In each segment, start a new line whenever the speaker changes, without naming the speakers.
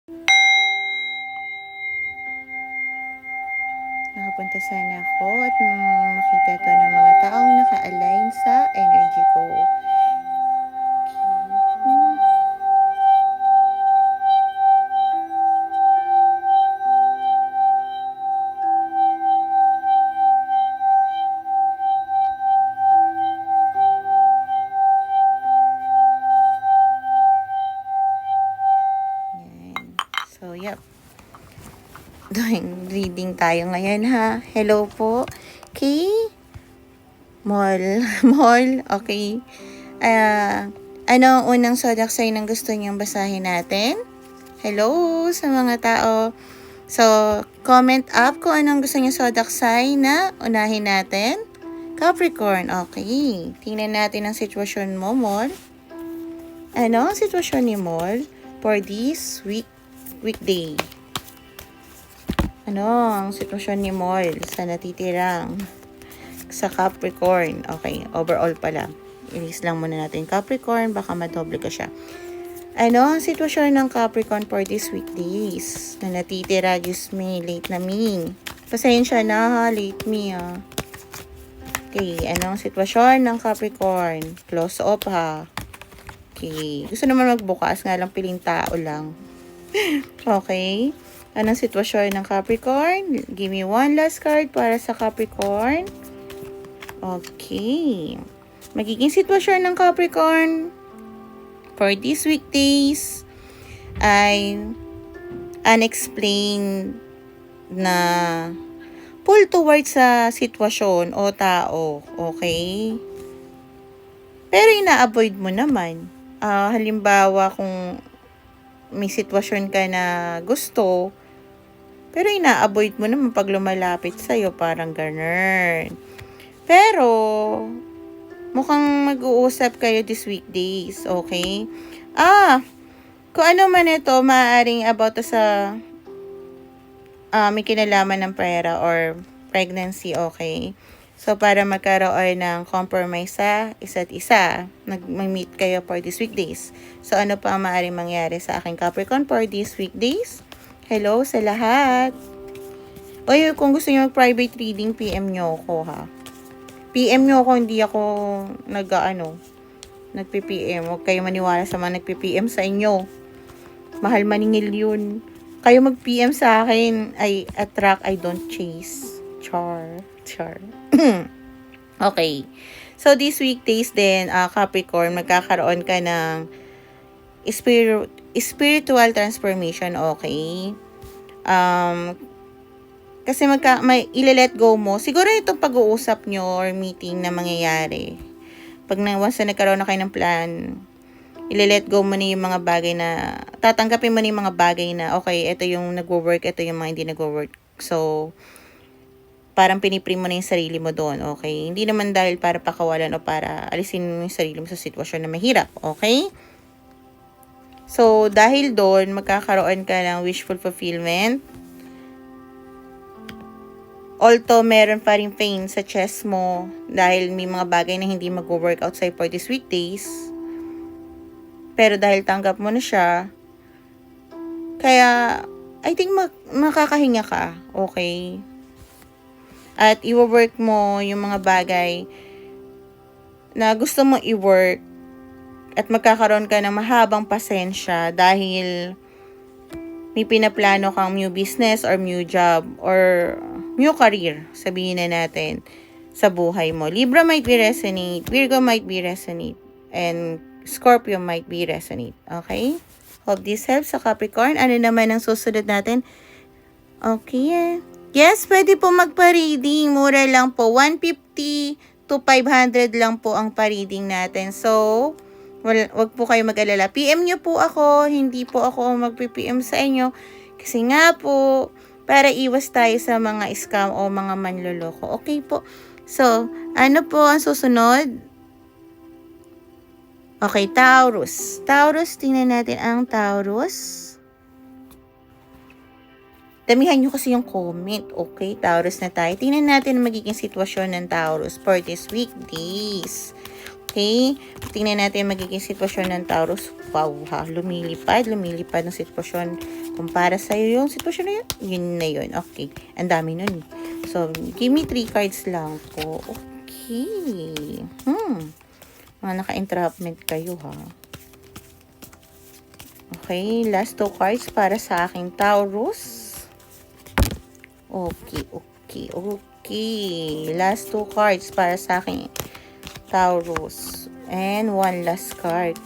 Nakapunta sana ako at makita to ng mga taong naka-align sa energy ko. Yan. So, yep. Doing reading tayo ngayon ha. Hello po. Okay. Mall. Mall. Okay. Ano ang unang zodiac sign ang gusto niyong basahin natin? Hello sa mga tao. So, comment up kung anong gusto niyo zodiac sign na unahin natin. Capricorn. Okay. Tingnan natin ang sitwasyon mo, Mall. Ano ang sitwasyon ni Mall for this weekday? Ano ang sitwasyon ni Mall sa natitirang sa Capricorn? Okay, overall pala. Ilis lang muna natin Capricorn, baka madoble ka siya. Ano ang sitwasyon ng Capricorn for these weekdays? Na natitira, Diyos me, late na me. Pasensya na ha, late me ha. Okay, ano ang sitwasyon ng Capricorn? Close up ha. Okay, gusto naman magbukas, nga lang piling tao lang. Okay. Anong sitwasyon ng Capricorn? Give me one last card para sa Capricorn. Okay. Magiging sitwasyon ng Capricorn for these weekdays ay unexplained na pull towards sa sitwasyon o tao. Okay? Pero ina-avoid mo naman. Halimbawa kung may sitwasyon ka na gusto, pero ina-avoid mo naman pag lumalapit sa'yo, parang ganun. Pero, mukhang mag-uusap kayo this weekdays, okay? Kung ano man ito, maaaring about to sa may kinalaman ng pera or pregnancy, okay? So, para magkaroon ng compromise sa isa't isa, mag-meet kayo for these weekdays. So, ano pa ang maaaring mangyari sa aking Capricorn for these weekdays? Hello sa lahat. Oy, kung gusto niyo mag-private reading, PM nyo ako ha. PM nyo ako, hindi ako nagpi-PM. Huwag kayo maniwala sa mga nagpi-PM sa inyo. Mahal maningil yun. Kayo mag-PM sa akin. I attract, I don't chase. Char. Okay. So, these weekdays din, Capricorn, magkakaroon ka ng spiritual transformation, okay? Kasi may ile-let go mo. Siguro itong pag-uusap nyo or meeting na mangyayari. Pag once na nagkaroon na kayo ng plan, ile-let go mo na yung mga bagay na, tatanggapin mo na yung mga bagay na, okay, ito yung nagwo-work, ito yung mga hindi nagwo-work. So, parang piniprim mo na yung sarili mo doon, okay? Hindi naman dahil para pakawalan o para alisin mo yung sarili mo sa sitwasyon na mahirap, okay? So, dahil doon, magkakaroon ka ng wishful fulfillment. Although, meron pa rin pain sa chest mo dahil may mga bagay na hindi mag-work outside for these weekdays. Pero dahil tanggap mo na siya, kaya, I think makakahinga ka, okay? At i-work mo yung mga bagay na gusto mo i-work at magkakaroon ka ng mahabang pasensya dahil may pinaplano kang new business or new job or new career, sabihin na natin, sa buhay mo. Libra might be resonate, Virgo might be resonate, and Scorpio might be resonate. Okay? Hope this helps sa Capricorn. Ano naman ang susunod natin? Okay. Yes, pwede po magpa-reading. Mura lang po. 150 to 500 lang po ang pa-reading natin. So, wag po kayo mag-alala. PM nyo po ako. Hindi po ako mag-PM sa inyo. Kasi nga po, para iwas tayo sa mga scam o mga manloloko. Okay po. So, ano po ang susunod? Okay, Taurus. Taurus, tingnan natin ang Taurus. Damihan nyo kasi yung comment. Okay, Taurus na tayo. Tingnan natin ang magiging sitwasyon ng Taurus for this weekdays. Okay? Tingnan natin yung magiging sitwasyon ng Taurus. Wow, ha? Lumilipad ng sitwasyon. Kung para sa'yo yung sitwasyon na yun, yun na yun. Okay. Ang dami nun. So, give me 3 cards lang po. Okay. Mga naka-entrapment kayo, ha? Okay. Last 2 cards para sa aking Taurus. Okay. Last 2 cards para sa aking Taurus. And 1 last card.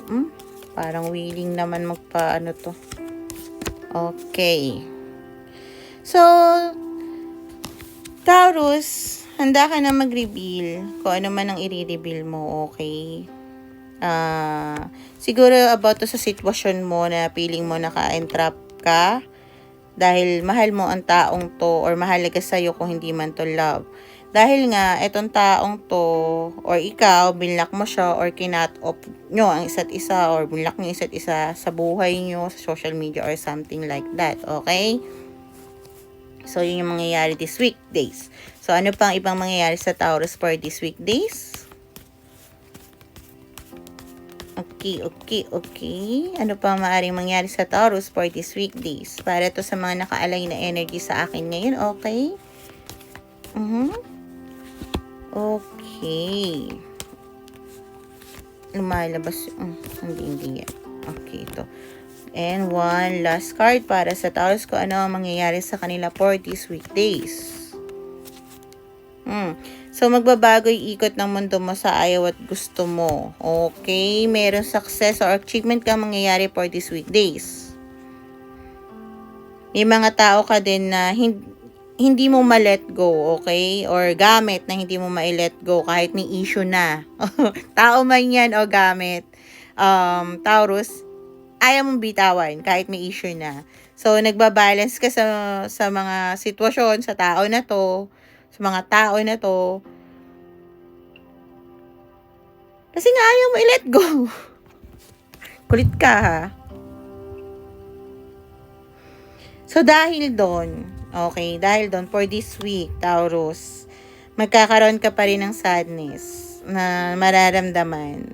Parang willing naman magpa-ano to. Okay. So, Taurus, handa ka na mag-reveal kung ano man ang i-reveal mo, okay? Siguro about to sa sitwasyon mo na feeling mo naka-entrap ka dahil mahal mo ang taong to or mahalaga sa'yo kung hindi man to love. Dahil nga, etong taong to or ikaw, binlock mo siya or kinat off nyo ang isa't isa or binlock nyo isa't isa sa buhay nyo, sa social media or something like that, okay? So, yun yung mangyayari this weekdays. So, ano pang ibang mangyayari sa Taurus for this weekdays? Okay. Ano pa maaaring mangyari sa Taurus for this weekdays? Para to sa mga naka-align na energy sa akin ngayon, okay? Okay. Lumalabas. Hindi yan. Okay, ito. And 1 last card para sa Taurus ko ano ang mangyayari sa kanila for these weekdays. So, magbabago yung ikot ng mundo mo sa ayaw at gusto mo. Okay? Meron success or achievement ka mangyayari for these weekdays. May mga tao ka din na hindi mo ma-let go, okay? Or gamit na hindi mo ma-let go kahit may issue na. Tao man yan o gamit. Taurus, ayaw mong bitawan kahit may issue na. So, nagbabalance ka sa mga sitwasyon, sa tao na to, sa mga tao na to. Kasi nga ayaw mo i-let go. Kulit ka, ha? So, dahil doon, for this week, Taurus, magkakaroon ka pa rin ng sadness na mararamdaman.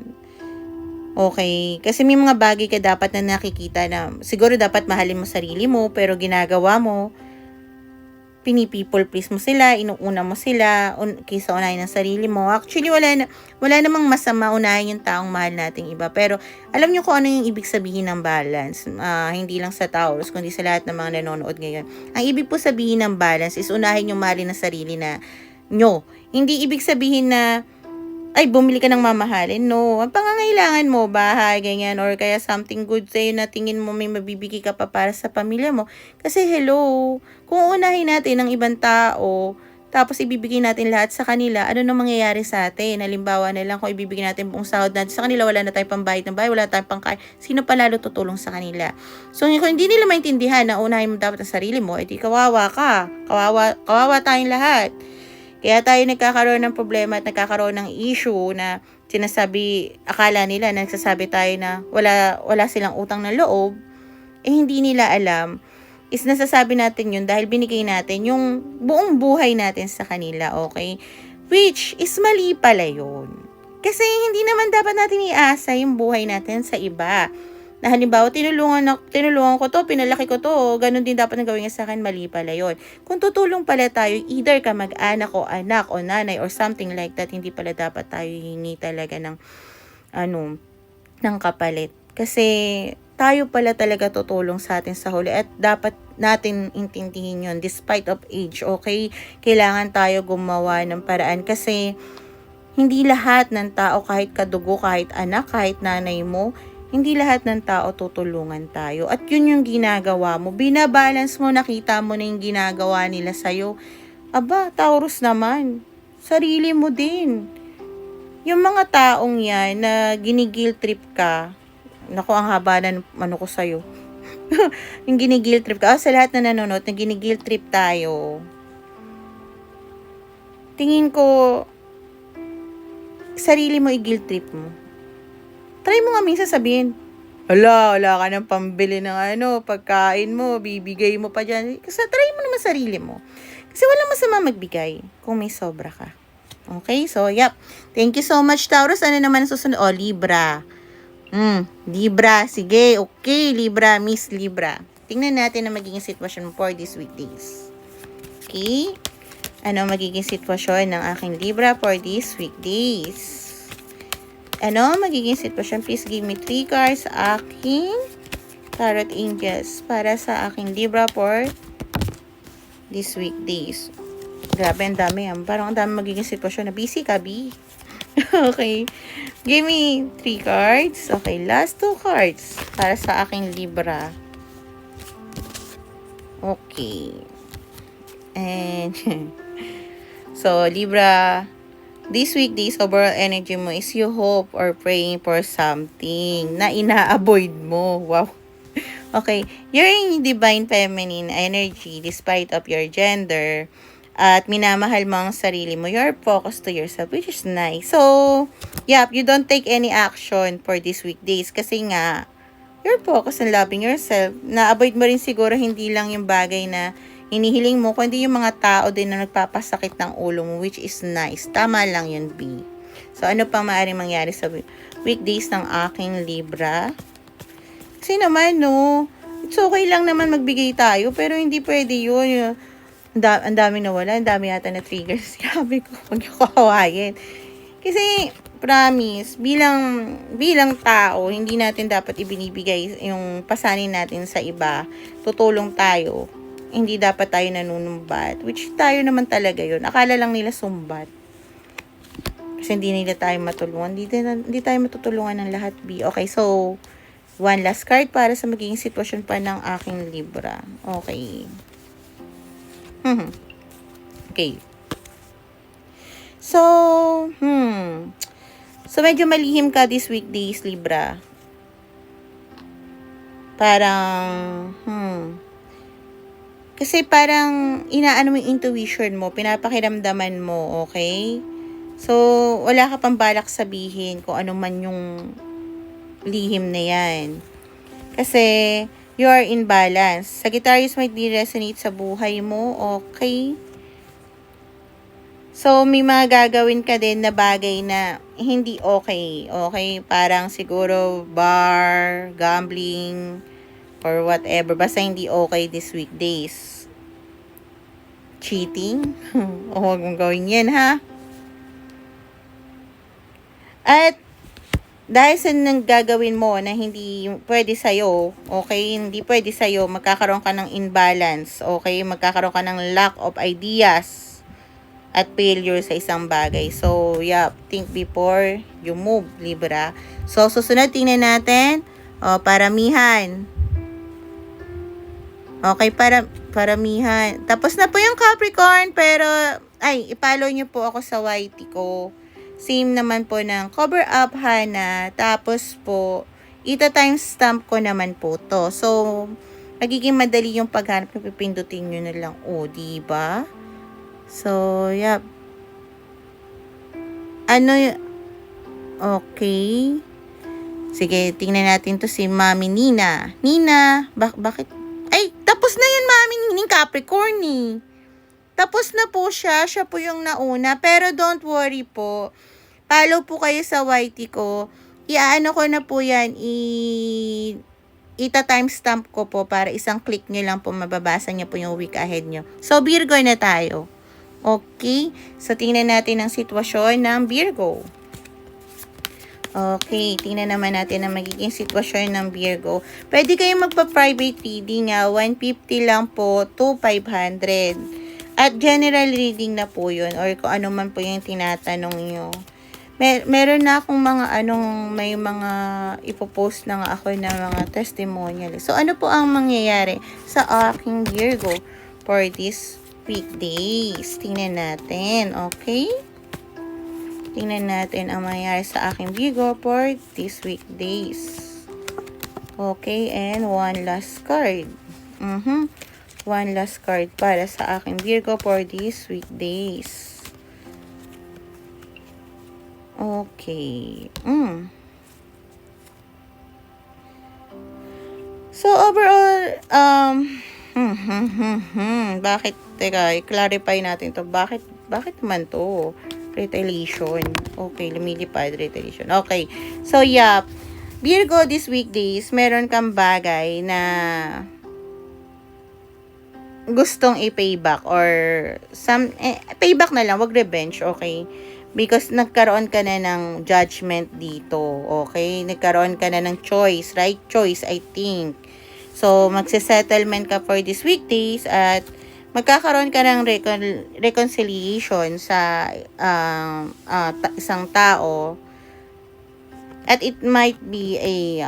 Okay? Kasi may mga bagay ka dapat na nakikita na siguro dapat mahalin mo sarili mo, pero ginagawa mo, pini-people please mo sila, inuuna mo sila, kaysa unahin ng sarili mo. Actually, wala namang masama unahin yung taong mahal nating iba. Pero, alam nyo kung ano yung ibig sabihin ng balance. Hindi lang sa Taurus, kundi sa lahat ng mga nanonood ngayon. Ang ibig po sabihin ng balance is unahin yung mahalin ng sarili na nyo. Hindi ibig sabihin na ay, bumili ka ng mamahalin. No. Ang pangangailangan mo, bahay, ganyan, or kaya something good sa'yo na tingin mo may mabibigay ka pa para sa pamilya mo. Kasi hello, kung unahin natin ang ibang tao, tapos ibibigay natin lahat sa kanila, ano na mangyayari sa atin? Halimbawa na lang kung ibibigay natin buong sahod natin sa kanila, wala na tayong pambayad ng bahay, wala tayong pangkain, sino pa lalo tutulong sa kanila? So, kung hindi nila maintindihan na unahin mo dapat ang sarili mo, edi kawawa ka. Kawawa tayong lahat. Kaya tayo nagkakaroon ng problema at nagkakaroon ng issue na sinasabi, akala nila, nagsasabi tayo na wala silang utang na loob, hindi nila alam, is nasasabi natin yun dahil binigay natin yung buong buhay natin sa kanila, okay? Which is mali pala yun. Kasi hindi naman dapat natin iasa yung buhay natin sa iba. Na halimbawa, tinulungan ko to, pinalaki ko to, ganun din dapat na gawin niya sa akin, mali pala yun. Kung tutulong pala tayo, either ka mag-anak o anak o nanay or something like that, hindi pala dapat tayo hingi talaga ng kapalit. Kasi tayo pala talaga tutulong sa atin sa huli at dapat natin intindihin yun despite of age, okay? Kailangan tayo gumawa ng paraan kasi hindi lahat ng tao, kahit kadugo, kahit anak, kahit nanay mo, hindi lahat ng tao tutulungan tayo. At yun yung ginagawa mo. Binabalance mo, nakita mo na yung ginagawa nila sa'yo. Aba, Taurus naman. Sarili mo din. Yung mga taong yan na ginigil trip ka, naku, ang haba na ko sa'yo. Yung ginigil trip ka, sa lahat na nanonood, na ginigil trip tayo. Tingin ko, sarili mo i-guilt trip mo. Try mo nga minsan sabihin, wala ka ng pambili ng pagkain mo, bibigay mo pa dyan. Kasi try mo naman sarili mo. Kasi walang masama magbigay kung may sobra ka. Okay, so yep. Thank you so much, Taurus. Ano naman ang susunod? Oh, Libra. Libra. Sige, okay, Libra, Miss Libra. Tingnan natin ang magiging sitwasyon for this weekdays. Okay? Ano magiging sitwasyon ng aking Libra for these weekdays? Ano magiging sitwasyon? Please give me 3 cards sa aking Tarot Angels para sa aking Libra for these weekdays. Grabe, ang dami yan. Parang ang dami magiging sitwasyon na busy ka, B. Okay. Give me 3 cards. Okay, last 2 cards para sa aking Libra. Okay. And, so, Libra, this weekdays, overall energy mo is you hope or praying for something na ina-avoid mo. Wow. Okay. You're in divine feminine energy despite of your gender. At minamahal mo ang sarili mo. You're focused to yourself, which is nice. So, yep, you don't take any action for these weekdays kasi nga, you're focused on loving yourself. Na-avoid mo rin siguro hindi lang yung bagay na hinihiling mo, kundi yung mga tao din na nagpapasakit ng ulo mo, which is nice. Tama lang yun, B. So, ano pang maaaring mangyari sa weekdays ng aking Libra? Kasi naman, no, it's okay lang naman magbigay tayo, pero hindi pwede yun. Ang dami nawala, ang dami yata na triggers. Sabi ko, huwag niyo kawawain. Kasi, promise, bilang tao, hindi natin dapat ibinibigay yung pasanin natin sa iba. Tutulong tayo. Hindi dapat tayo nanunumbat. Which tayo naman talaga yun. Akala lang nila sumbat. Kasi hindi nila tayo matulungan. Hindi tayo matutulungan ng lahat, B. Okay, so, one last card para sa magiging sitwasyon pa ng aking Libra. Okay. Okay. So, So, medyo malihim ka this weekdays, Libra. Parang, Kasi parang, inaano mo yung intuition mo, pinapakiramdaman mo, okay? So, wala ka pang balak sabihin kung ano man yung lihim na yan. Kasi, you are in balance. Sagittarius might be resonate sa buhay mo, okay? So, may mga gagawin ka din na bagay na hindi okay. Okay? Parang siguro bar, gambling, or whatever. Basta hindi okay this weekdays. Cheating? O, huwag mong gawin yan, ha? At, dahil sa nang gagawin mo na hindi pwede sa'yo, okay? Hindi pwede sa'yo, magkakaroon ka ng imbalance, okay? Magkakaroon ka ng lack of ideas at failure sa isang bagay. So, yeah, think before you move, Libra. So, susunod, tingnan natin. Paramihan. Okay, paramihan. Tapos na po yung Capricorn, pero, i-follow nyo po ako sa YT ko. Same naman po ng cover up, Hana. Tapos po, ita-timestamp ko naman po to. So, magiging madali yung paghanap. Pipindutin nyo na lang. O, diba? So, yep. Okay. Sige, tingnan natin to si Mami Nina. Nina, bakit? Ay, tapos na yun, Mami Nina, Capricorn eh. Tapos na po siya. Siya po yung nauna. Pero don't worry po. Follow po kayo sa YT ko. Iaano ko na po yan. Ita-timestamp ko po para isang click nyo lang po mababasa nyo po yung week ahead nyo. So, Virgo na tayo. Okay? So, tingnan natin ang sitwasyon ng Virgo. Okay, tingnan naman natin ang magiging sitwasyon ng Virgo. Pwede kayong magpa-private reading 150 lang po to 500. At general reading na po yun or kung ano man po yung tinatanong nyo. Meron na akong may mga ipopost na nga ako na mga testimonial. So, ano po ang mangyayari sa aking Virgo for this weekdays? Tingnan natin, okay? Tingnan natin ang mangyayari sa aking Virgo for this weekdays. Okay, and one last card. One last card para sa aking Virgo for these weekdays. Okay. So, overall, bakit, teka, i-clarify natin to. Bakit naman to? retaliation. Okay, lumilipad, retaliation. Okay. So, yeah. Virgo, this weekdays, meron kang bagay na gustong i-payback or payback na lang, wag revenge, okay? Because nagkaroon ka na ng judgment dito, okay? Nagkaroon ka na ng choice, right choice, I think. So, magse-settlement ka for this weekdays at magkakaroon ka ng reconciliation sa isang tao. At it might be a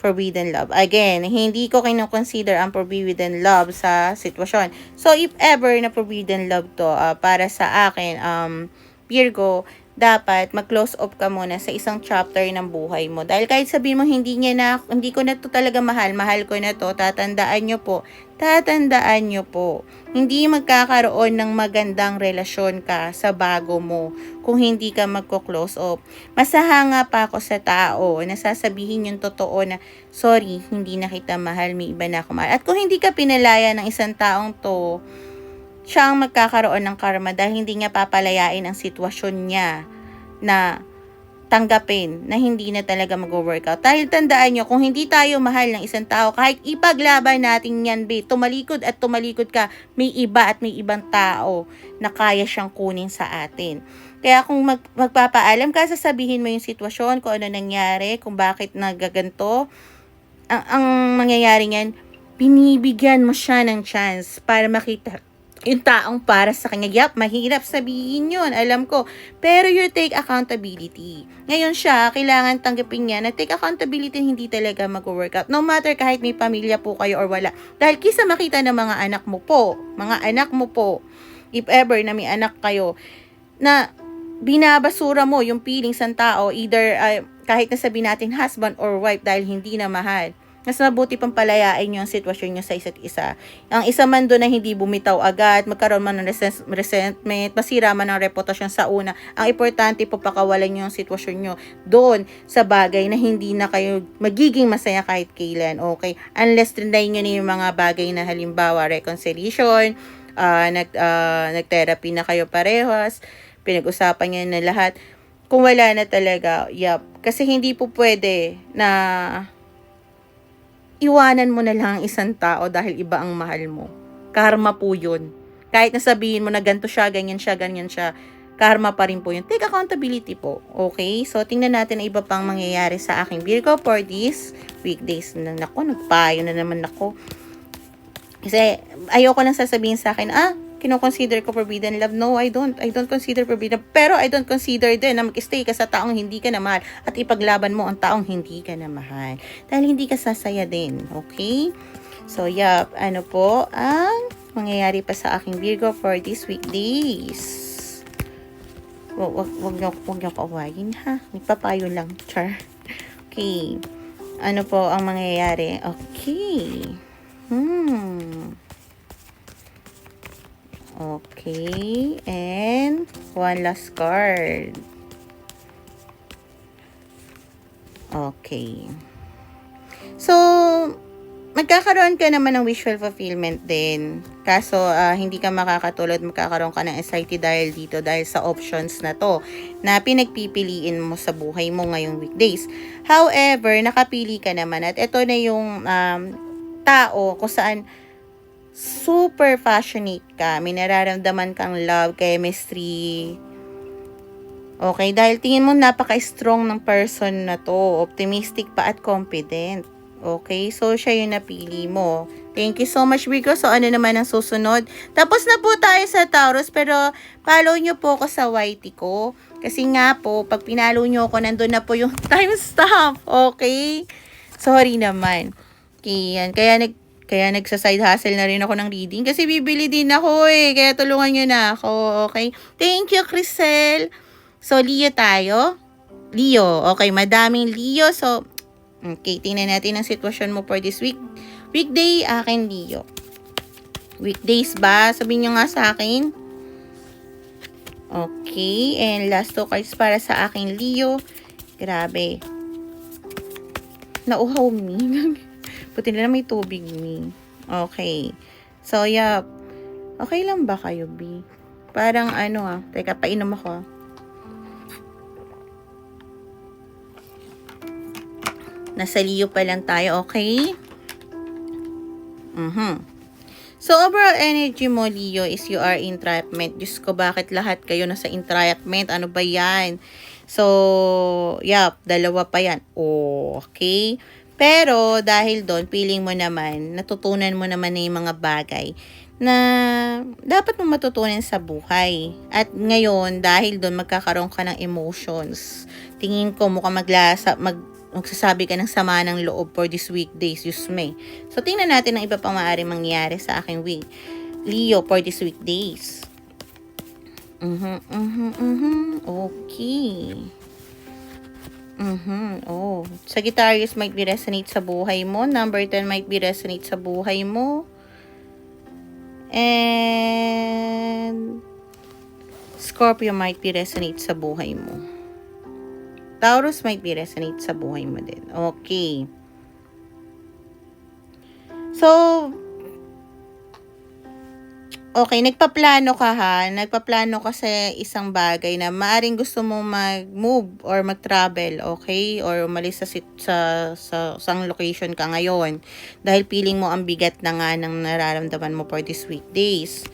forbidden love. Again, hindi ko kino-consider ang forbidden love sa sitwasyon. So, if ever na forbidden love to, para sa akin, Virgo, dapat mag-close off ka muna sa isang chapter ng buhay mo. Dahil kahit sabihin mo, hindi ko na to talaga mahal ko na to, tatandaan nyo po, hindi magkakaroon ng magandang relasyon ka sa bago mo kung hindi ka magko-close off. Masahanga pa ako sa tao na sasabihin yung totoo na, sorry, hindi na kita mahal, may iba na ako mahal. At kung hindi ka pinalaya ng isang taong to, siya ang magkakaroon ng karma dahil hindi niya papalayain ang sitwasyon niya na tanggapin na hindi na talaga mag-workout. Dahil tandaan nyo, kung hindi tayo mahal ng isang tao, kahit ipaglaban natin yan, tumalikod at tumalikod ka, may iba at may ibang tao na kaya siyang kunin sa atin. Kaya kung magpapaalam ka, sasabihin mo yung sitwasyon, kung ano nangyari, kung bakit nagaganto, ang mangyayari niyan, binibigyan mo siya ng chance para makita yung taong para sa kanya. Yap, mahirap sabihin yun, alam ko. Pero you take accountability. Ngayon siya, kailangan tanggapin niya na take accountability, hindi talaga mag-workout. No matter kahit may pamilya po kayo or wala. Dahil kisa makita ng mga anak mo po, if ever na may anak kayo, na binabasura mo yung feelings ng tao, either kahit na sabihin natin husband or wife dahil hindi na mahal. Mas mabuti pang palayain nyo ang sitwasyon nyo sa isa't isa. Ang isa man doon na hindi bumitaw agad, magkaroon man ng resentment, masira man ang reputasyon sa una. Ang importante po pakawalan nyo ang sitwasyon nyo doon sa bagay na hindi na kayo magiging masaya kahit kailan. Okay? Unless trinay nyo na yung mga bagay na halimbawa reconciliation, nag-therapy na kayo parehas, pinag-usapan nyo na lahat. Kung wala na talaga, kasi hindi po pwede na iwanan mo na lang ang isang tao dahil iba ang mahal mo. Karma po yun. Kahit nasabihin mo na ganito siya, ganyan siya, karma pa rin po yun. Take accountability po. Okay? So, tingnan natin ang iba pang mangyayari sa aking Virgo for this weekdays. Nagpayo na naman ako. Kasi, ayoko nang sasabihin sa akin, kino-consider ko forbidden love. No, I don't consider forbidden. Pero I don't consider din na mag-stay ka sa taong hindi ka na mahal at ipaglaban mo ang taong hindi ka na mahal. Dahil hindi ka sasaya din. Okay? So, ano po ang mangyayari pa sa aking Virgo for this weekdays? Huwag niyo kawain, ha? Nagpapayo lang, char. Okay. Ano po ang mangyayari? Okay. Okay, and one last card. Okay. So, magkakaroon ka naman ng visual fulfillment din. Kaso, hindi ka makakatulad, magkakaroon ka ng anxiety dahil dito, dahil sa options na to, na pinagpipiliin mo sa buhay mo ngayong weekdays. However, nakapili ka naman at ito na yung tao kung saan super passionate ka, may nararamdaman kang love, chemistry. Okay, dahil tingin mo napaka-strong ng person na to, optimistic pa at confident. Okay, so siya yung napili mo. Thank you so much, Virgo. So, ano naman ang susunod? Tapos na po tayo sa Taurus, pero follow nyo po ako sa YT ko. Kasi nga po, pag pinalo nyo ako, nandun na po yung timestamp. Okay? Sorry naman. Okay, yan. Kaya nagsa-side hustle na rin ako ng reading. Kasi bibili din ako eh. Kaya tulungan nyo na ako. Okay? Thank you, Crisel. So, Leo tayo. Leo. Okay, madaming Leo. So, okay, tingnan natin ang sitwasyon mo for this week. Weekday, akin Leo. Weekdays ba? Sabihin nyo nga sa akin. Okay, and last 2 cards para sa akin Leo. Grabe. Nauhaw me. Buti na may tubig me. Okay. So, Okay lang ba kayo, B? Parang teka, painom ako. Nasa Leo pa lang tayo, okay? So, overall energy mo, Leo, is you are entrapment. Diyos ko, bakit lahat kayo nasa entrapment? Ano ba yan? So, dalawa pa yan. Okay? Pero, dahil doon, feeling mo naman, natutunan mo naman na yung mga bagay na dapat mo matutunan sa buhay. At ngayon, dahil doon, magkakaroon ka ng emotions. Tingin ko, mukhang magsasabi ka ng sama ng loob for this weekdays, Diyos me. So, tingnan natin ang iba pang maaaring mangyari sa aking week. Leo, for this weekdays. Okay. Oh, Sagittarius might be resonate sa buhay mo. Number 10 might be resonate sa buhay mo. And Scorpio might be resonate sa buhay mo. Taurus might be resonate sa buhay mo din. Okay. So, okay, nagpaplano ka ha. Nagpaplano ka sa isang bagay na maaring gusto mo mag-move or mag-travel, okay? Or umalis sa isang location ka ngayon. Dahil feeling mo ang bigat na nga ng nararamdaman mo for these weekdays.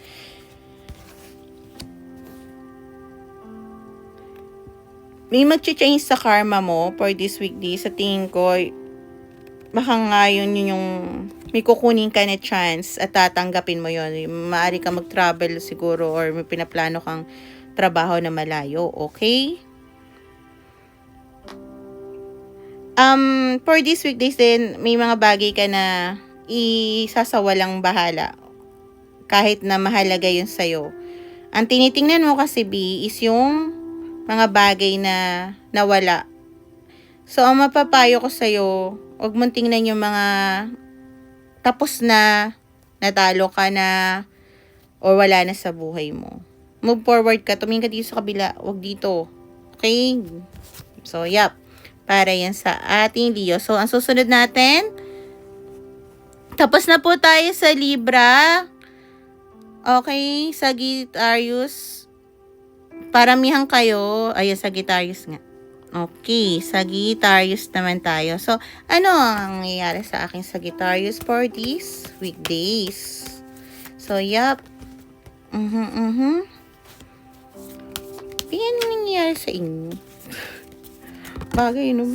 May mag-change sa karma mo for this weekdays. Sa tingin ko, baka nga yun yung may kukunin ka na chance at tatanggapin mo yun. Maaari ka mag-travel siguro or may pinaplano kang trabaho na malayo. Okay? For this weekdays din, may mga bagay ka na isasawalang bahala. Kahit na mahalaga yun sa'yo. Ang tinitingnan mo kasi, B, is yung mga bagay na nawala. So, ang mapapayo ko sa'yo, huwag mong tingnan yung mga tapos na, natalo ka na, o wala na sa buhay mo. Move forward ka, tumingin ka dito sa kabila, huwag dito. Okay? So, para yan sa ating Leo. So, ang susunod natin, tapos na po tayo sa Libra. Okay, Sagittarius. Paramihan kayo. Ayun, Sagittarius nga. Okay, Sagittarius naman tayo. So, ano ang nangyayari sa aking Sagittarius for these weekdays? So, Yan ang nangyayari sa inyo. Bagay, no?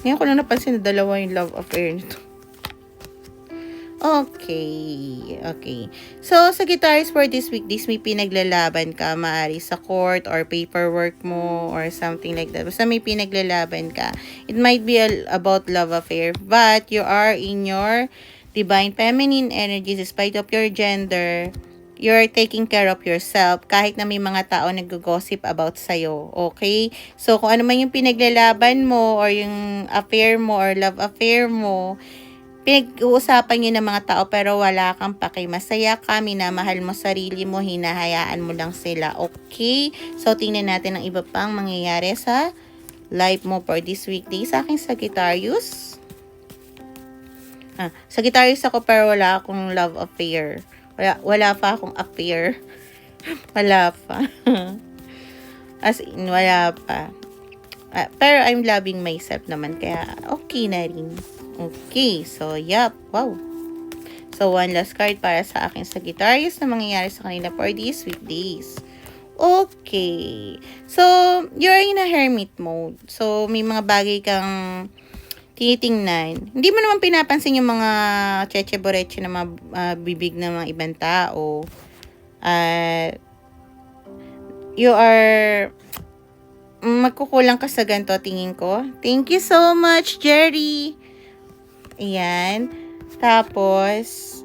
Ngayon ko lang napansin na dalawa yung love affair nito. Okay. So, Sagittarius for this week, may pinaglalaban ka, maari sa court or paperwork mo or something like that. Basta may pinaglalaban ka. It might be about love affair, but you are in your divine feminine energies despite of your gender. You're taking care of yourself kahit na may mga tao nag-gossip about sa'yo. Okay? So, kung ano man yung pinaglalaban mo or yung affair mo or love affair mo, pinag-uusapan nyo ng mga tao pero wala kang paki. Masaya ka, minamahal mo sarili mo, hinahayaan mo lang sila. Okay? So, tingnan natin ang iba pang mangyayari sa life mo for this weekday. Sa aking Sagittarius. Sagittarius ako pero wala akong love affair. Wala pa akong affair. Wala pa. As in, wala pa. Pero I'm loving myself naman kaya okay na rin. Okay, so wow. So, one last card para sa aking Sagittarius na mangyayari sa kanila for these weekdays. Okay. So, you're in a hermit mode. So, may mga bagay kang tinitingnan. Hindi mo naman pinapansin yung mga cheche-boreche na mga bibig ng mga ibang tao. You are magkukulang ka sa ganito, tingin ko. Thank you so much, Jerry. Ayan. Tapos,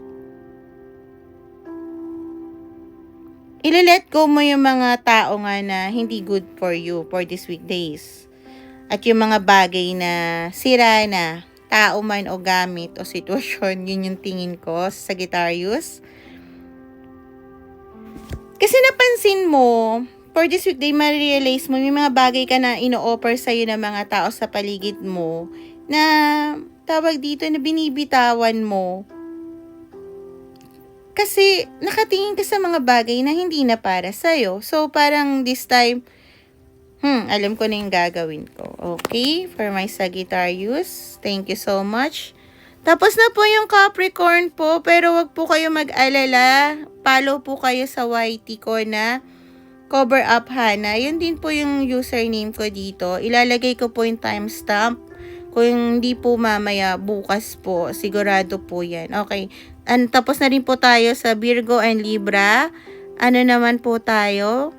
ile-let go mo yung mga tao nga na hindi good for you for these weekdays. At yung mga bagay na sira na, tao man o gamit o sitwasyon, yun yung tingin ko sa Sagittarius. Kasi napansin mo, for this weekday, ma-realize mo, may mga bagay ka na ino-offer sa'yo ng mga tao sa paligid mo na tawag dito na binibitawan mo. Kasi nakatingin ka sa mga bagay na hindi na para sa'yo. So, parang this time, Alam ko na yung gagawin ko. Okay, for my Sagittarius. Thank you so much. Tapos na po yung Capricorn po, pero wag po kayo mag-alala. Follow po kayo sa YT ko na Cover Up Hana. Yun din po yung username ko dito. Ilalagay ko po yung timestamp. Kung hindi po mamaya, bukas po. Sigurado po yan. Okay. Tapos na rin po tayo sa Virgo and Libra. Ano naman po tayo?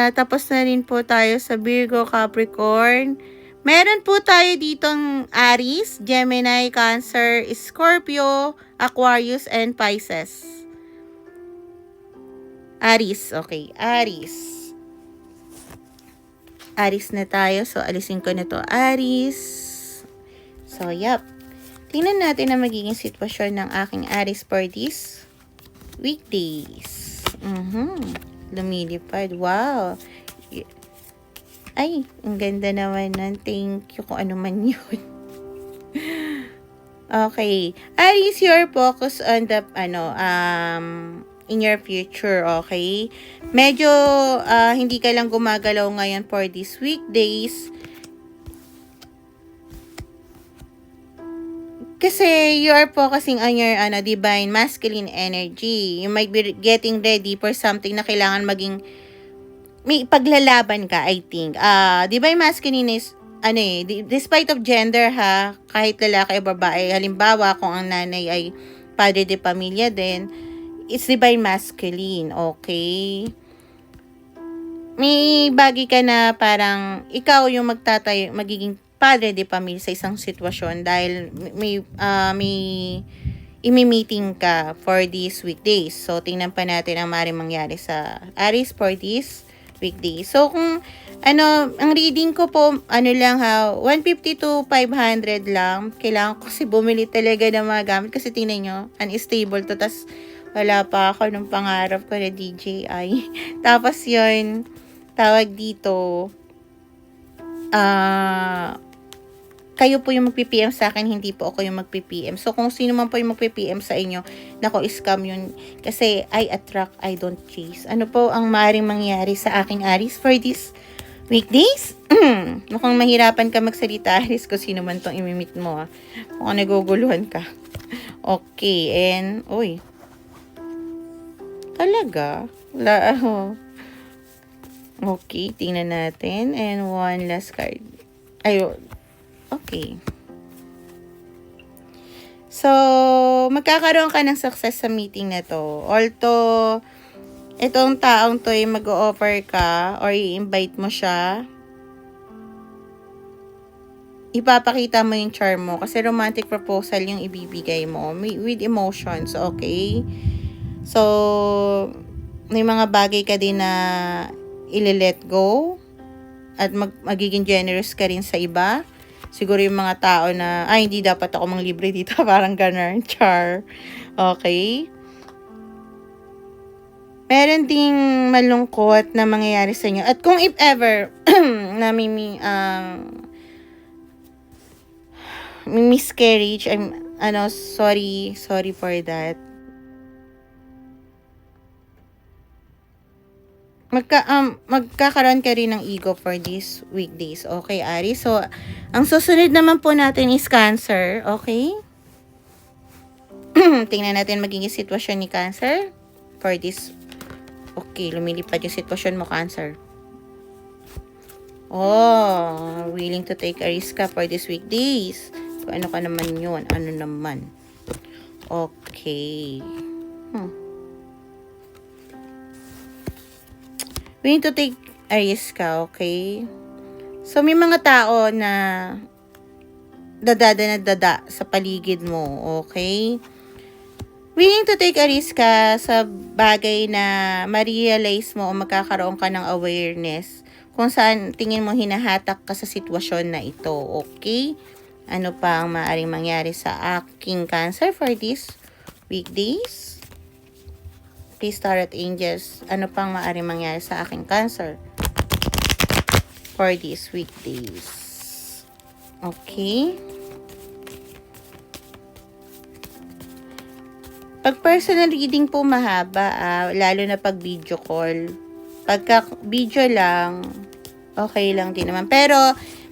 Tapos na rin po tayo sa Virgo, Capricorn. Meron po tayo ditong Aries, Gemini, Cancer, Scorpio, Aquarius, and Pisces. Aries, okay. Aries. Aries na tayo. So, alisin ko na to. Aries. So, yep. Tingnan natin ang magiging sitwasyon ng aking Aries for this weekdays. Lumilipad. Wow. Ay, ang ganda naman nun. Thank you kung ano man yun. Okay. Aries, your focus on the, in your future, okay? Medyo, hindi ka lang gumagalaw ngayon for these weekdays. Kasi you are focusing on your divine masculine energy. You might be getting ready for something na kailangan maging may paglalaban ka, I think. Divine masculine is despite of gender ha, kahit lalaki o babae, halimbawa kung ang nanay ay padre de pamilya din, it's divine masculine, okay? May bagay ka na parang ikaw yung magiging padre de pamilya sa isang sitwasyon dahil may imi-meeting ka for these weekdays. So, tingnan pa natin ang maaaring mangyari sa Aries for these weekdays. So, kung ang reading ko po, lang ha, 150 to 500 lang. Kailangan ko kasi bumili talaga ng mga gamit kasi tingnan nyo, unstable to. Tas, wala pa ako nung pangarap ko na DJI. Tapos yun, tawag dito, kayo po yung mag-PPM sa akin, hindi po ako yung mag-PPM. So, kung sino man po yung mag-PPM sa inyo, nako, scam yun. Kasi, I attract, I don't chase. Ano po ang maaaring mangyari sa aking Aries for this weekdays? Mukhang mahirapan ka magsalita, Aries, kung sino man tong imimit mo. Mukhang naguguluhan ka. Okay, and, talaga? Okay, tingnan natin. And one last card. Ayun. Okay. So, magkakaroon ka ng success sa meeting na to. Although, itong taong to ay mag-o-offer ka or i-invite mo siya, ipapakita mo yung charm mo kasi romantic proposal yung ibibigay mo with emotions, okay? So, may mga bagay ka din na i-let go at magiging generous ka rin sa iba. Siguro yung mga tao na, hindi dapat ako manglibre dito. Parang ganun, char. Okay? Meron ding malungkot na mangyayari sa inyo. At kung if ever, na miscarriage, sorry for that. Magkakaroon ka rin ng ego for these weekdays. Okay, Aries? So, ang susunod naman po natin is Cancer. Okay? Tingnan natin magiging sitwasyon ni Cancer for this. Okay, lumilipad yung sitwasyon mo, Cancer. Willing to take a risk ka for these weekdays. So, ano ka naman yun? Ano naman? Okay. We need to take a risk ka, okay? So, may mga tao na dada sa paligid mo, okay? We need to take a risk ka sa bagay na ma-realize mo o magkakaroon ka ng awareness kung saan tingin mo hinahatak ka sa sitwasyon na ito, okay? Ano pa ang maaaring mangyari sa aking Cancer for this weekdays? Please, Tarot Angels, ano pang maaaring mangyari sa aking Cancer for these weekdays? Okay. Pag personal reading po mahaba, lalo na pag video call, Pagka video lang, okay lang din naman. Pero,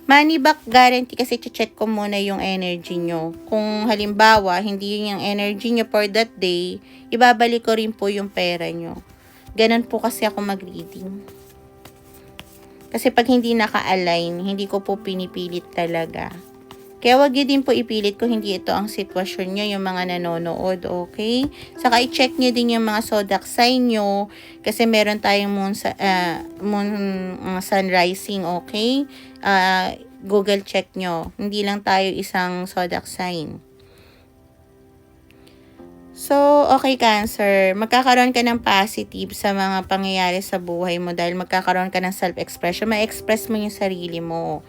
money back guarantee kasi check ko muna yung energy nyo. Kung halimbawa, hindi yun yung energy nyo for that day, ibabalik ko rin po yung pera nyo. Ganon po kasi ako mag-reading. Kasi pag hindi naka-align, hindi ko po pinipilit talaga. Kaya wag yun din po ipilit kung hindi ito ang sitwasyon nyo, yung mga nanonood, okay? Saka i-check nyo din yung mga zodiac sign nyo, kasi meron tayong sun rising, okay? Google check nyo. Hindi lang tayo isang zodiac sign. So, okay Cancer, magkakaroon ka ng positive sa mga pangyayari sa buhay mo dahil magkakaroon ka ng self-expression. Ma-express mo yung sarili mo.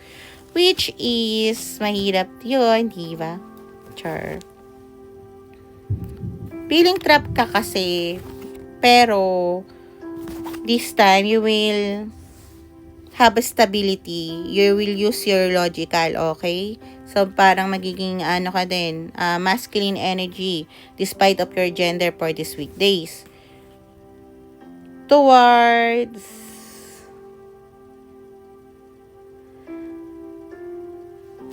Which is, mahirap yun, di ba? Char. Feeling trap ka kasi, pero, this time, you will have a stability. You will use your logical, okay? So, parang magiging, ano ka din, masculine energy, despite of your gender for these weekdays. Towards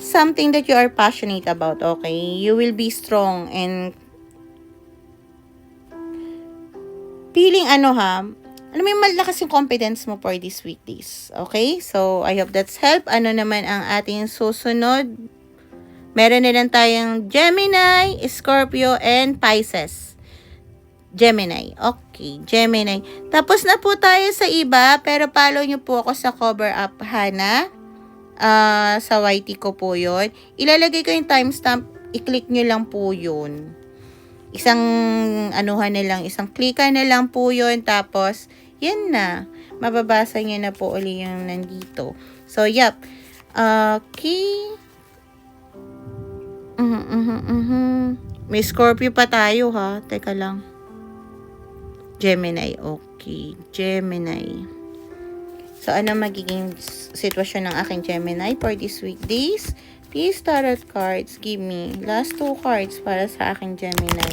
something that you are passionate about, okay? You will be strong and feeling alam mo yung malakas yung confidence mo for these weekdays, okay? So, I hope that's help. Ano naman ang ating susunod? Meron na lang tayong Gemini, Scorpio, and Pisces. Gemini. Okay, Gemini. Tapos na po tayo sa iba, pero follow nyo po ako sa Cover Up Hana. Sa YT ko po yun. Ilalagay ko yung timestamp. I-click nyo lang po yun. Isang isang klika na lang po yun. Tapos, yan na. Mababasa nyo na po uli yung nandito. So, yep. Okay. May Scorpio pa tayo ha. Teka lang. Gemini. Okay. Gemini. So, ano magiging sitwasyon ng aking Gemini for these weekdays? Please, tarot cards, give me last 2 cards para sa aking Gemini.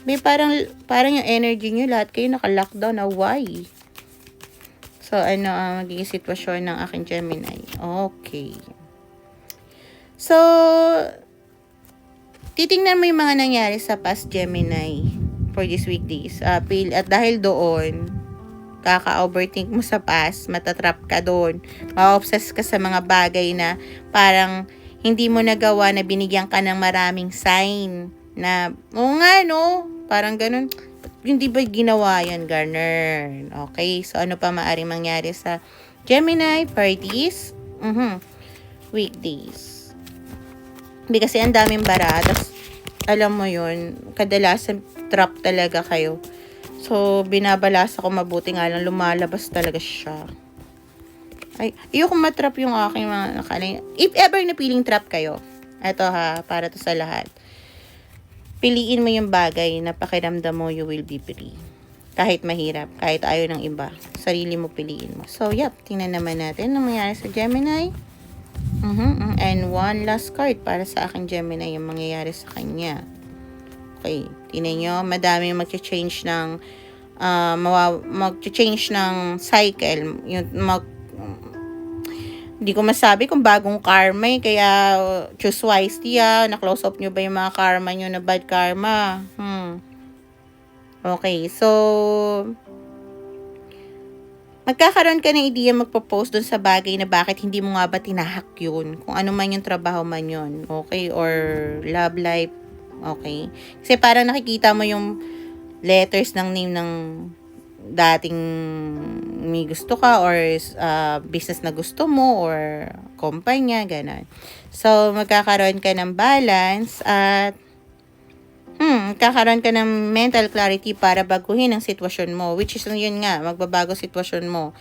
May parang yung energy nyo, lahat kayo naka-lockdown na why? So, ano ang magiging sitwasyon ng aking Gemini? Okay. So, titingnan mo yung mga nangyari sa past Gemini for these weekdays. At dahil doon, kaka-overthink mo sa past, matatrap ka doon, ma-obsess ka sa mga bagay na parang hindi mo nagawa na binigyan ka ng maraming sign na, parang ganun, hindi ba ginawa yan, Garner? Okay, so ano pa maaring mangyari sa Gemini for these weekdays? Hindi kasi ang daming bara, tapos alam mo yun, kadalasan trap talaga kayo. So, binabalasa ko mabuti nga lang, lumalabas talaga siya. Ay, ayoko matrap yung aking mga nakalay. If ever na feeling trap kayo, eto ha, para to sa lahat. Piliin mo yung bagay na pakiramdam mo you will be free. Kahit mahirap, kahit ayaw ng iba. Sarili mo piliin mo. So, yep, tingnan naman natin ang mangyayari sa Gemini. And one last card para sa aking Gemini, yung mangyayari sa kanya. Okay, tingnan nyo, madami mag-change ng mag-change ng cycle. Hindi ko masabi kung bagong karma kaya choose wisely na-close up nyo ba yung mga karma nyo na bad karma? Okay, so magkakaroon ka ng idea magpo-post dun sa bagay na bakit hindi mo nga ba tinahak yun? Kung ano man yung trabaho man yun, okay? Or love life, okay? Kasi parang nakikita mo yung letters ng name ng dating may gusto ka or business na gusto mo or kumpanya, gano'n. So, magkakaroon ka ng balance at magkakaroon ka ng mental clarity para baguhin ang sitwasyon mo, which is yun nga, magbabago sitwasyon mo.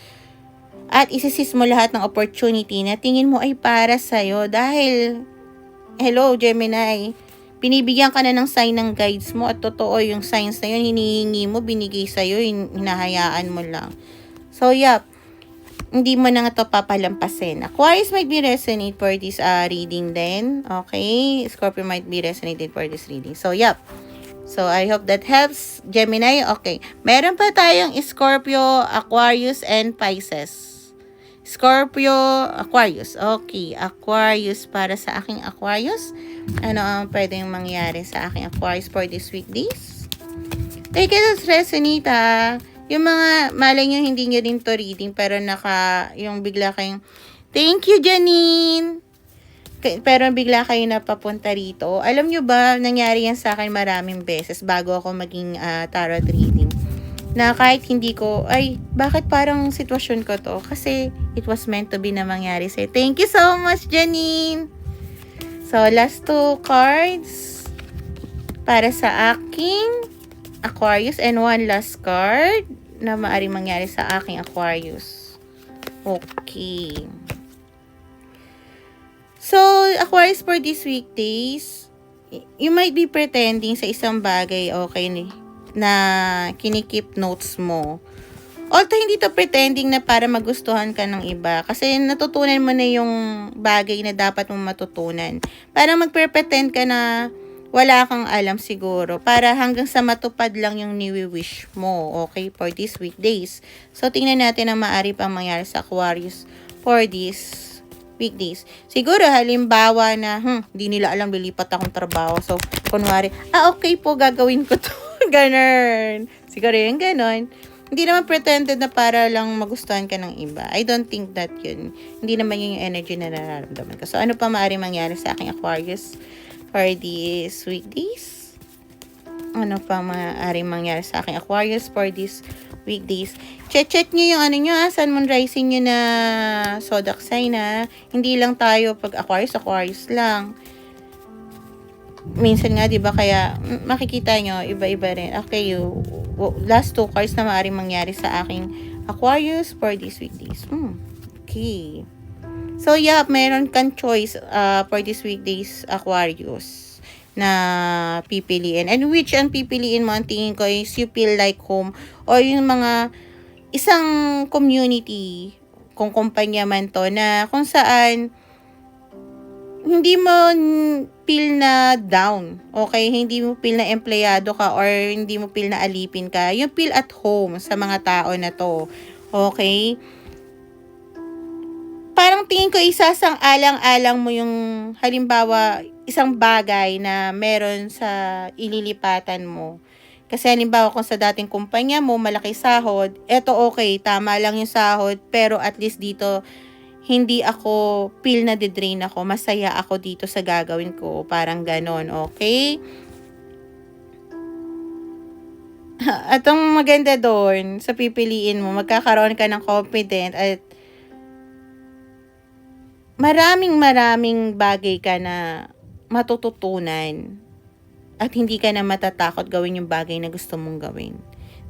At isisis mo lahat ng opportunity na tingin mo ay para sa'yo dahil, hello Gemini, binibigyan ka na ng sign ng guides mo at totoo yung signs na yun, hinihingi mo, binigay sa'yo, hinahayaan mo lang. So, yep, hindi mo na nga ito papalampasin. Aquarius might be resonate for this reading then. Okay? Scorpio might be resonated for this reading. So, yep. So, I hope that helps, Gemini. Okay. Meron pa tayong Scorpio, Aquarius, and Pisces. Scorpio, Aquarius. Okay, Aquarius para sa aking Aquarius. Ano ang pwedeng mangyari sa aking Aquarius for this weekdays? Take it as resonita. Yung mga, malay nyo, hindi nyo rin to reading, pero yung bigla kayong, thank you, Janine! Pero bigla kayo napapunta rito. Alam nyo ba, nangyari yan sa akin maraming beses bago ako maging tarot reading. Na kahit hindi ko, bakit parang sitwasyon ko to? Kasi it was meant to be na mangyari sa'yo. Thank you so much, Janine! So, last 2 cards para sa aking Aquarius and 1 last card na maaaring mangyari sa aking Aquarius. Okay. So, Aquarius for these weekdays, you might be pretending sa isang bagay, okay, na kinikip notes mo. Although hindi to pretending na para magustuhan ka ng iba. Kasi natutunan mo na yung bagay na dapat mong matutunan. Parang magpre-pretend ka na wala kang alam siguro. Para hanggang sa matupad lang yung niwi-wish mo. Okay? For these weekdays. So, tingnan natin ang maaari pang mangyari sa Aquarius for these weekdays. Siguro, halimbawa na, di nila alam, lilipat akong trabaho. So, kunwari, okay po, gagawin ko to. Ganon. Siguro yung ganon. Hindi naman pretended na para lang magustuhan ka ng iba. I don't think that yun. Hindi naman yun yung energy na nararamdaman ko. So, ano pa maaaring mangyari sa aking Aquarius for these weekdays? Ano pa maaaring mangyari sa aking Aquarius for these weekdays? Check nyo yung Sun, Moon, Rising nyo na zodiac sign na. Hindi lang tayo pag Aquarius lang. Minsan nga, di ba, kaya makikita nyo, iba-iba rin. Okay, last 2 cards na maaaring mangyari sa aking Aquarius for these weekdays. Okay. So, yeah, meron kang choice for these weekdays, Aquarius, na pipiliin. And which ang pipiliin mo, ang tingin ko is you feel like home o yung mga isang community, kung kumpanya man to, na kung saan hindi mo feel na down, okay? Hindi mo feel na empleyado ka or hindi mo feel na alipin ka. You feel at home sa mga tao na to, okay? Parang tingin ko isasang-alang-alang mo yung halimbawa isang bagay na meron sa ililipatan mo. Kasi halimbawa kung sa dating kumpanya mo, malaki sahod, eto okay, tama lang yung sahod, pero at least dito, hindi ako feel na de-drain ako, masaya ako dito sa gagawin ko, parang ganon, okay? At ang maganda doon, sa pipiliin mo, magkakaroon ka ng confident at maraming bagay ka na matututunan at hindi ka na matatakot gawin yung bagay na gusto mong gawin.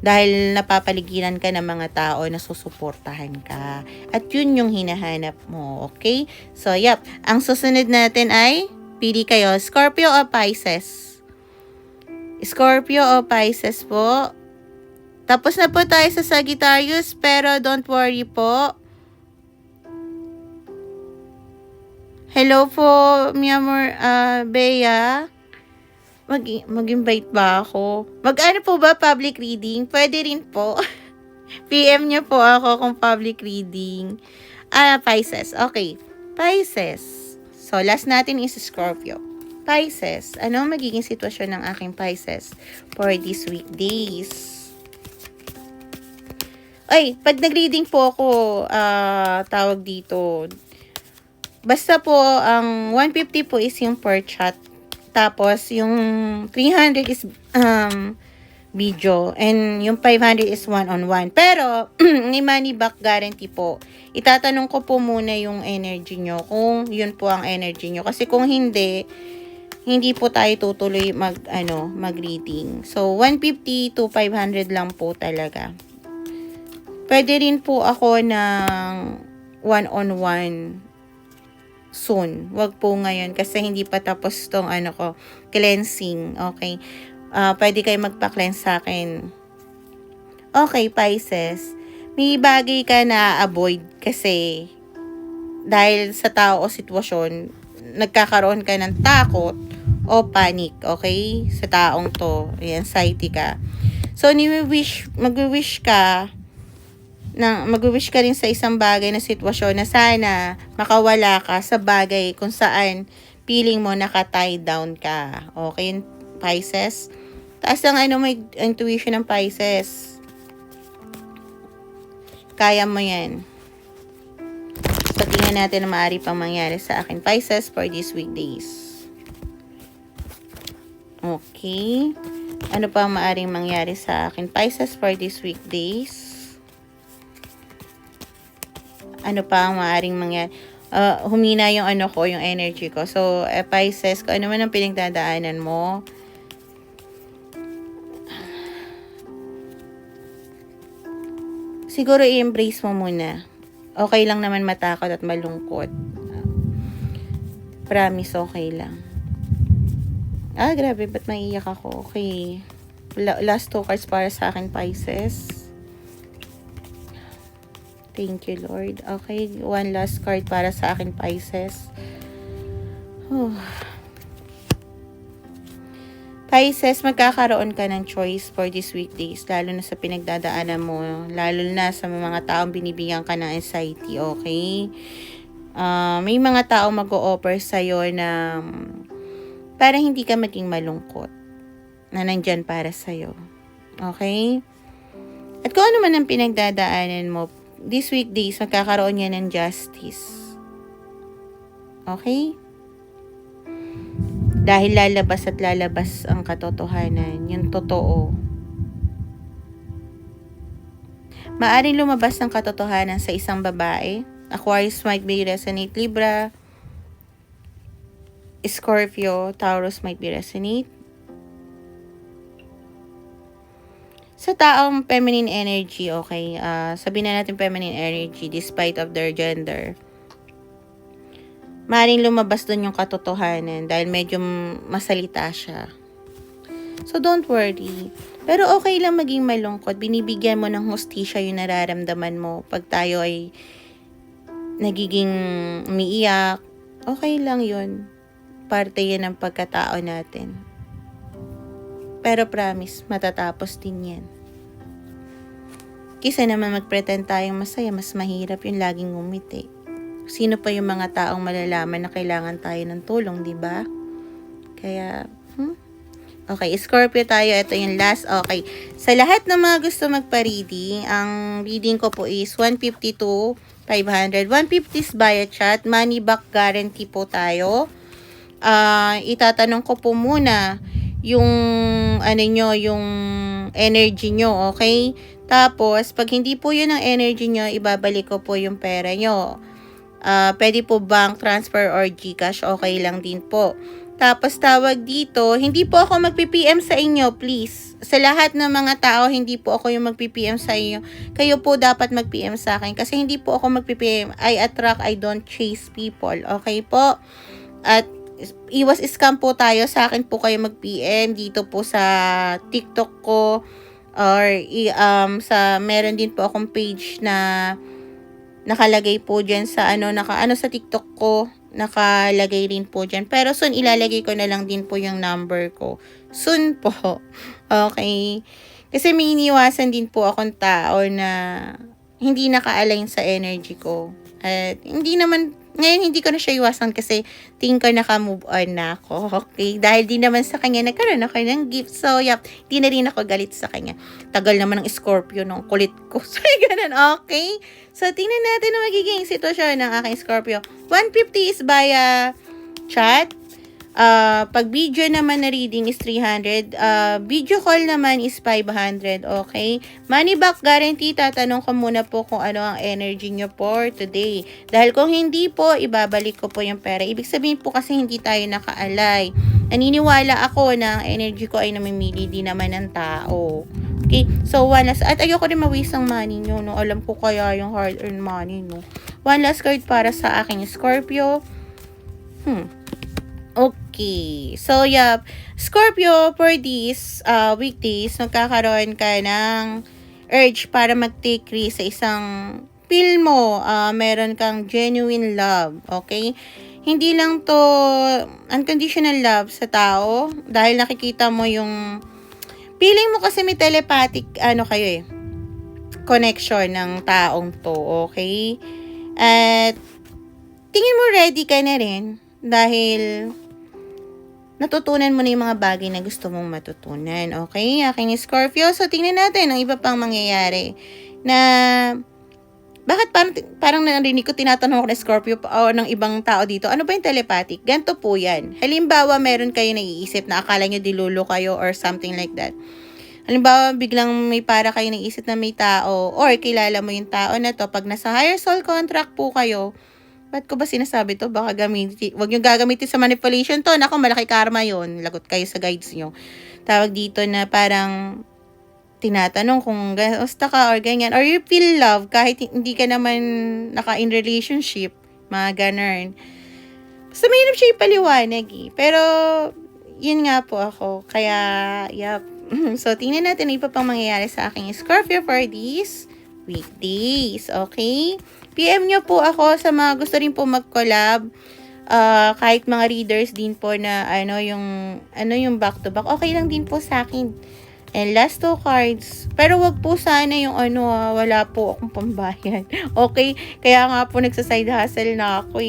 Dahil napapaligiran ka ng mga tao na susuportahan ka. At yun yung hinahanap mo, okay? So, yep. Ang susunod natin ay, pili kayo, Scorpio o Pisces? Scorpio o Pisces po? Tapos na po tayo sa Sagittarius, pero don't worry po. Hello po, mi amor, Bea. Mag-invite ba ako? Mag-ano po ba public reading? Pwede rin po. PM niyo po ako kung public reading. Pisces. Okay. Pisces. So, last natin is Scorpio. Pisces. Ano ang magiging sitwasyon ng aking Pisces for these weekdays? Pag nag-reading po ako, tawag dito, basta po, ang 150 po is yung per chat. Tapos, yung 300 is video. And yung 500 is one-on-one. Pero, may money back guarantee po. Itatanong ko po muna yung energy nyo. Kung yun po ang energy nyo. Kasi kung hindi po tayo tutuloy mag-reading. So, 150 to 500 lang po talaga. Pwede rin po ako ng one-on-one soon. Wag po ngayon kasi hindi pa tapos tong cleansing. Okay. Pwede kayo magpa-cleanse sa akin. Okay, Pisces. May bagay ka na avoid kasi dahil sa tao o sitwasyon, nagkakaroon ka ng takot o panic, okay? Sa taong to, may anxiety ka. So, mag-wish ka rin sa isang bagay na sitwasyon na sana makawala ka sa bagay kung saan feeling mo naka-tie down ka. Okay, Pisces? Taas ang may intuition ng Pisces. Kaya mo yan. So, tingnan natin na maaari pang mangyari sa akin, Pisces, for these weekdays. Okay. Ano pa ang maaaring mangyari sa akin, Pisces, for these weekdays? Ano pa ang maaaring mangyari? Humina yung yung energy ko. So, Pisces, kung ano man ang pinagdadaanan mo, siguro i-embrace mo muna. Okay lang naman matakot at malungkot. Promise, okay lang. Grabe, ba't maiiyak ako? Okay. Last 2 cards para sa akin, Pisces. Thank you, Lord. Okay, 1 last card para sa akin, Pisces. Pisces, magkakaroon ka ng choice for these weekdays, lalo na sa pinagdadaanan mo, lalo na sa mga taong binibigyan ka ng anxiety, okay? May mga taong mag-o-offer sa'yo na para hindi ka maging malungkot, na nandyan para sa'yo. Okay? At kung ano man ang pinagdadaanan mo, these weekdays, magkakaroon yan ng justice. Okay? Dahil lalabas at lalabas ang katotohanan, yung totoo. Maaring lumabas ang katotohanan sa isang babae. Aquarius might be resonate, Libra, Scorpio, Taurus might be resonate. Sa taong feminine energy, okay, sabihin na natin feminine energy despite of their gender. Maring lumabas dun yung katotohanan dahil medyo masalita siya. So, don't worry. Pero okay lang maging malungkot. Binibigyan mo ng hustisya yung nararamdaman mo. Pag tayo ay nagiging umiiyak, okay lang yun. Parte yan ng pagkatao natin. Pero promise, matatapos din yan. Kisa naman mag-pretend tayong masaya, mas mahirap yung laging ngumiti. Sino pa yung mga taong malalaman na kailangan tayo ng tulong, di ba? Kaya, Okay, Scorpio tayo. Ito yung last. Okay. Sa lahat ng mga gusto magpa-reading, ang reading ko po is 150 to 500. 150 is via chat. Money back guarantee po tayo. Itatanong ko po muna yung yung energy nyo, okay? Tapos, pag hindi po yun ang energy nyo, ibabalik ko po yung pera nyo. Pwede po bank transfer or GCash, okay lang din po. Tapos tawag dito, hindi po ako magpi-PM sa inyo, please. Sa lahat ng mga tao, hindi po ako yung magpi-PM sa inyo. Kayo po dapat mag-PM sa akin kasi hindi po ako magpi-PM. I attract, I don't chase people. Okay po? At iwas scam po tayo. Sa akin po kayo mag-PM dito po sa TikTok ko or meron din po akong page na nakalagay po dyan sa sa TikTok ko, nakalagay rin po dyan. Pero soon, ilalagay ko na lang din po yung number ko. Soon po. Okay? Kasi may iniwasan din po akong tao na hindi naka-align sa energy ko. At ngayon hindi ko na siya iwasan kasi tingin ko naka-move on na ako. Okay? Dahil di naman sa kanya nagkaroon ako ng gift. So, di na rin ako galit sa kanya. Tagal naman ng Scorpio nung kulit ko. So, ganun. Okay? So, tingnan natin ang magiging sitwasyon ng aking Scorpio. 150 is via chat. Pag video naman na reading is 300. Video call naman is 500. Okay? Money back guarantee. Tatanong ko muna po kung ano ang energy nyo for today. Dahil kung hindi po, ibabalik ko po yung pera. Ibig sabihin po kasi hindi tayo naka-alay. Naniniwala ako na ang energy ko ay namimili din naman ng tao. Okay? So, at ayoko rin ma-waste ang money nyo. No? Alam ko kaya yung hard-earned money. No? One last card para sa aking Scorpio. Okay. So, Scorpio, for these weekdays, magkakaroon ka ng urge para mag-take risk sa isang feel mo. Meron kang genuine love. Okay? hindi lang to unconditional love sa tao dahil nakikita mo yung feeling mo kasi may telepathic kayo connection ng taong to, okay? At tingin mo ready ka na rin dahil natutunan mo na yung mga bagay na gusto mong matutunan, okay? Aking Scorpio. So, tingnan natin ang iba pang mangyayari na bakit parang narinig ko tinatanong ko na Scorpio o ng ibang tao dito, ano ba yung telepathic? Ganto po yan. Halimbawa, meron kayo naiisip na akala nyo dilulo kayo or something like that. Halimbawa, biglang may para kayo naisip na may tao or kilala mo yung tao na to. Pag nasa higher soul contract po kayo, ba't ko ba sinasabi to? Baka gamitin, wag nyo gagamitin sa manipulation to. Naku, malaki karma yon. Lagot kayo sa guides nyo. Tawag dito na parang tinatanong kung gusto ka or ganyan. Or you feel love kahit hindi ka naman naka-in relationship. Mga ganun. Basta mahirap siya ipaliwanag Pero, yun nga po ako. Kaya, yup. So, tingnan natin iba pang mangyayari sa aking Scorpio for these weekdays. Okay? PM nyo po ako sa mga gusto rin po mag-collab. Kahit mga readers din po na yung back-to-back. Okay lang din po sa akin. And last 2 cards. Pero wag po sana yung wala po akong pambayad. Okay? Kaya nga po nagsaside hustle na ako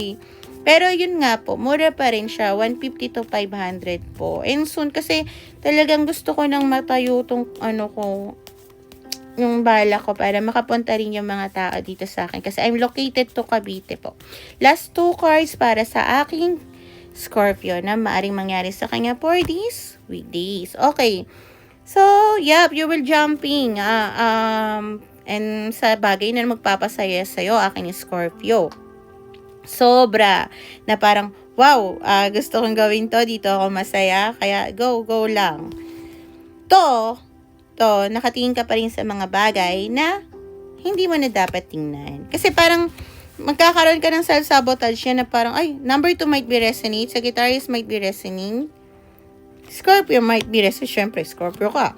Pero yun nga po, mura pa rin siya, 150 to 500 po. And soon, kasi talagang gusto ko nang matayo tong yung bala ko para makapunta rin yung mga tao dito sa akin. Kasi I'm located to Cavite po. Last 2 cards para sa aking Scorpio na maaring mangyari sa kanya for these weekdays. Okay. So, yep, you will jumping. And sa bagay na magpapasaya sa'yo, aking Scorpio. Sobra na parang wow, gusto kong gawin to, dito ako masaya, kaya go lang. To nakatingin ka pa rin sa mga bagay na hindi mo na dapat tingnan. Kasi parang magkakaroon ka ng self-sabotage na parang number 2 might be resonate, Sagittarius might be resonating, Scorpio might be resonating, syempre Scorpio ka.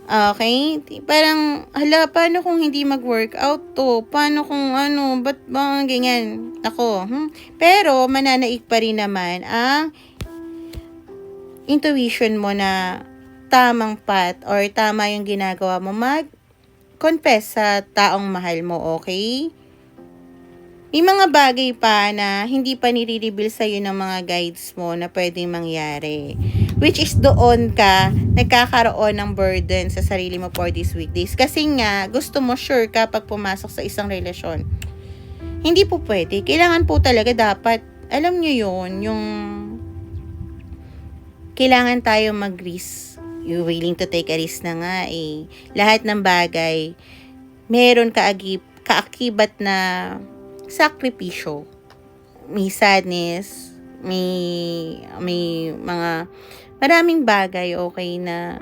Okay? Parang, paano kung hindi mag-workout to? Paano kung ba't ba ganyan? Ako, Pero, mananaig pa rin naman ang intuition mo na tamang path or tama yung ginagawa mo. Mag-confess sa taong mahal mo, okay? May mga bagay pa na hindi pa nire-reveal sa'yo ng mga guides mo na pwedeng mangyari. Which is doon ka nagkakaroon ng burden sa sarili mo for these weekdays. Kasi nga, gusto mo sure ka pag pumasok sa isang relasyon. Hindi po pwede. Kailangan po talaga dapat, alam nyo yun, yung kailangan tayo mag-risk. You willing to take a risk na nga Lahat ng bagay, meron kaakibat na sakripisyo. May sadness, may mga maraming bagay na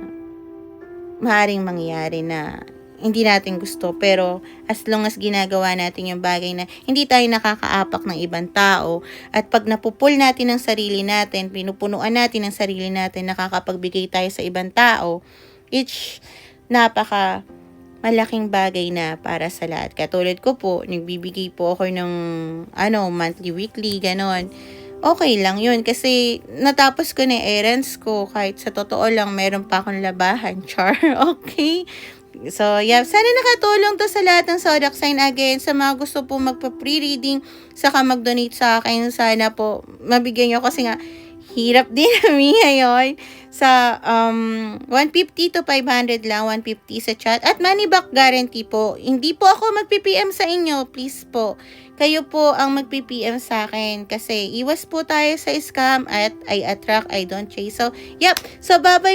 maaaring mangyari na hindi natin gusto. Pero as long as ginagawa natin yung bagay na hindi tayo nakakaapak ng ibang tao at pag napupul natin ang sarili natin, pinupunuan natin ang sarili natin, nakakapagbigay tayo sa ibang tao, napaka malaking bagay na para sa lahat. Katulad ko po, nagbibigay po ako ng monthly, weekly, ganon. Okay lang yun kasi natapos ko na errands ko kahit sa totoo lang meron pa akong labahan. Char, okay? So, yeah. Sana nakatulong to sa lahat ng zodiac sign. Again, sa mga gusto po magpa-pre-reading, saka mag-donate sa akin, sana po mabigyan nyo kasi nga hirap din namin ngayon sa 150 to 500 lang, 150 sa chat. At money back guarantee po. Hindi po ako mag-PPM sa inyo, please po. Kayo po ang mag-PPM sa akin kasi iwas po tayo sa scam at I attract, I don't chase. So, yep. So, bye-bye.